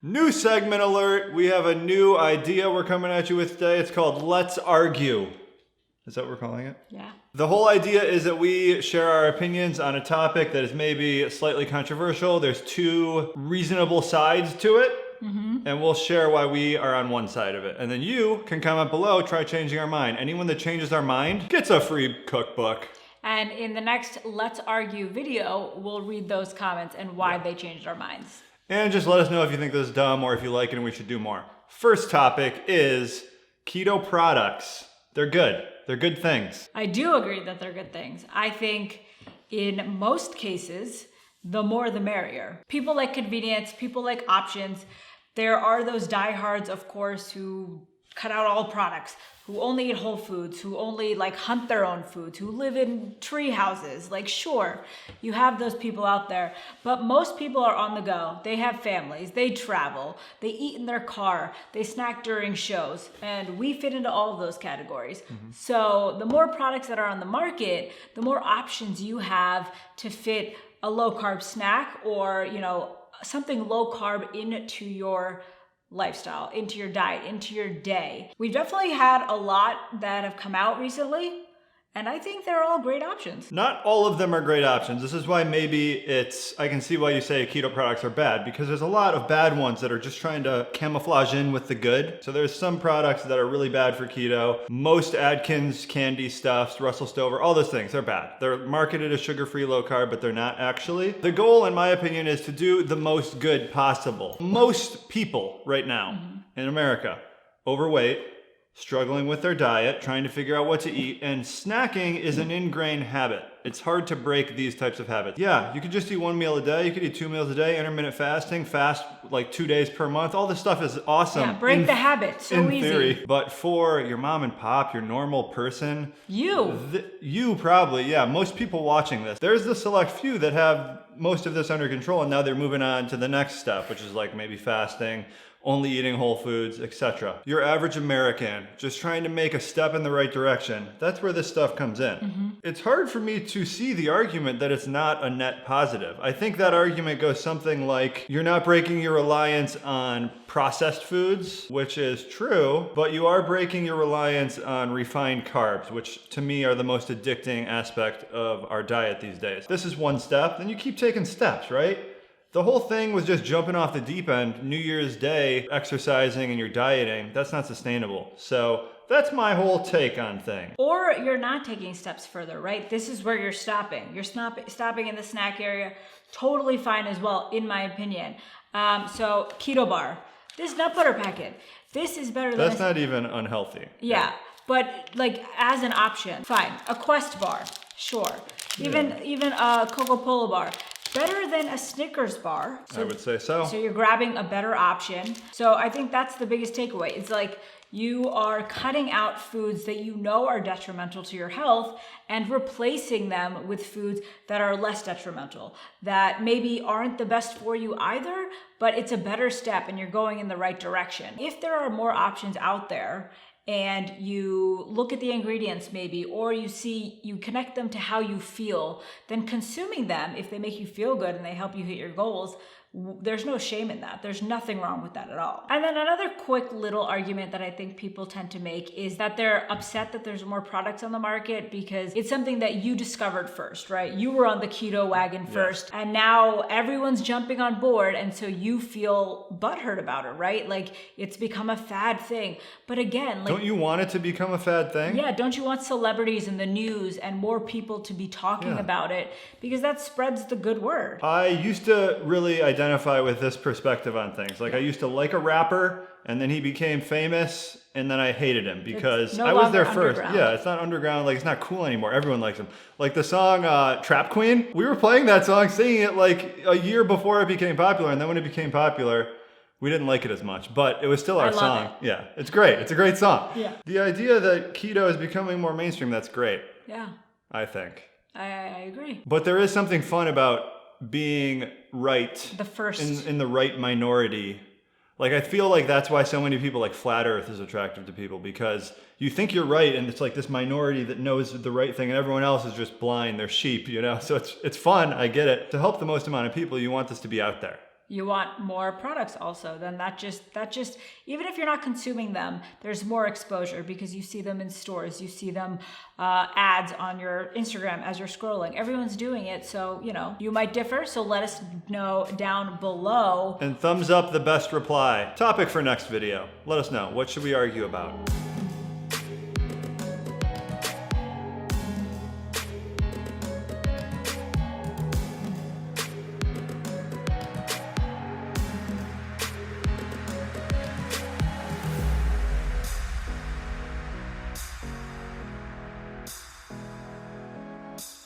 New segment alert. We have a new idea we're coming at you with today. It's called Let's Argue. Is that what we're calling it? Yeah. The whole idea is that we share our opinions on a topic that is maybe slightly controversial. There's two reasonable sides to it, and we'll share why we are on one side of it. And then you can comment below, try changing our mind. Anyone that changes our mind gets a free cookbook. And in the next Let's Argue video, we'll read those comments and why they changed our minds. And just let us know if you think this is dumb or if you like it and we should do more. First topic is keto products. They're good. They're good things. I do agree that they're good things. I think in most cases, the more the merrier. People like convenience, people like options. There are those diehards, of course, who cut out all products, who only eat whole foods, who only hunt their own foods, who live in tree houses. Sure, you have those people out there, but most people are on the go. They have families, they travel, they eat in their car, they snack during shows, and we fit into all of those categories. So the more products that are on the market, the more options you have to fit a low carb snack or, something low carb into your lifestyle, into your diet, into your day. We've definitely had a lot that have come out recently, and I think they're all great options. Not all of them are great options. This is why maybe I can see why you say keto products are bad, because there's a lot of bad ones that are just trying to camouflage in with the good. So there's some products that are really bad for keto. Most Atkins candy stuffs, Russell Stover, all those things, they're bad. They're marketed as sugar-free, low carb, but they're not actually. The goal, in my opinion, is to do the most good possible. Most people right now in America, overweight, struggling with their diet, trying to figure out what to eat, and snacking is an ingrained habit. It's hard to break these types of habits. Yeah, you could just eat one meal a day, you could eat 2 meals a day, intermittent fasting, fast 2 days per month. All this stuff is awesome. Yeah, break the habit, so in easy. Theory. But for your mom and pop, your normal person, you probably, yeah, most people watching this, there's the select few that have most of this under control, and now they're moving on to the next step, which is maybe fasting, only eating whole foods, etc. Your average American just trying to make a step in the right direction. That's where this stuff comes in. It's hard for me to see the argument that it's not a net positive. I think that argument goes something like, you're not breaking your reliance on processed foods, which is true, but you are breaking your reliance on refined carbs, which to me are the most addicting aspect of our diet these days. This is one step, then you keep taking steps, right? The whole thing was just jumping off the deep end, New Year's Day, exercising and you're dieting. That's not sustainable. So that's my whole take on things. Or you're not taking steps further, right? This is where you're stopping. You're stopping in the snack area. Totally fine as well, in my opinion. So keto bar, this nut butter packet, this is better than That's not even unhealthy. Yeah, but as an option, fine. A Quest bar, sure. Even a Coca-Cola bar. Better than a Snickers bar. I would say so. So you're grabbing a better option. So I think that's the biggest takeaway. It's you are cutting out foods that you know are detrimental to your health and replacing them with foods that are less detrimental, that maybe aren't the best for you either, but it's a better step and you're going in the right direction. If there are more options out there, and you look at the ingredients maybe, or you connect them to how you feel, then consuming them, if they make you feel good and they help you hit your goals, there's no shame in that. There's nothing wrong with that at all. And then another quick little argument that I think people tend to make is that they're upset that there's more products on the market because it's something that you discovered first, right? You were on the keto wagon first, and now everyone's jumping on board, and so you feel butthurt about it, right? It's become a fad thing. But again, don't you want it to become a fad thing? Yeah, don't you want celebrities in the news and more people to be talking about it? Because that spreads the good word. I used to really identify with this perspective on things. I used to like a rapper, and then he became famous, and then I hated him because I was there first. Yeah, it's not underground. It's not cool anymore. Everyone likes him. The song Trap Queen, we were playing that song, singing it a year before it became popular, and then when it became popular, we didn't like it as much, but it was still our song. Yeah, it's great. It's a great song. Yeah. The idea that keto is becoming more mainstream, that's great. Yeah. I think. I agree. But there is something fun about being right. The first. In the right minority. I feel that's why so many people Flat Earth is attractive to people, because you think you're right and it's this minority that knows the right thing and everyone else is just blind, they're sheep, So it's fun, I get it. To help the most amount of people, you want this to be out there. you want more products also, then that just even if you're not consuming them, there's more exposure because you see them in stores, you see them ads on your Instagram as you're scrolling. Everyone's doing it, so you might differ. So let us know down below. And thumbs up the best reply. Topic for next video. Let us know. What should we argue about?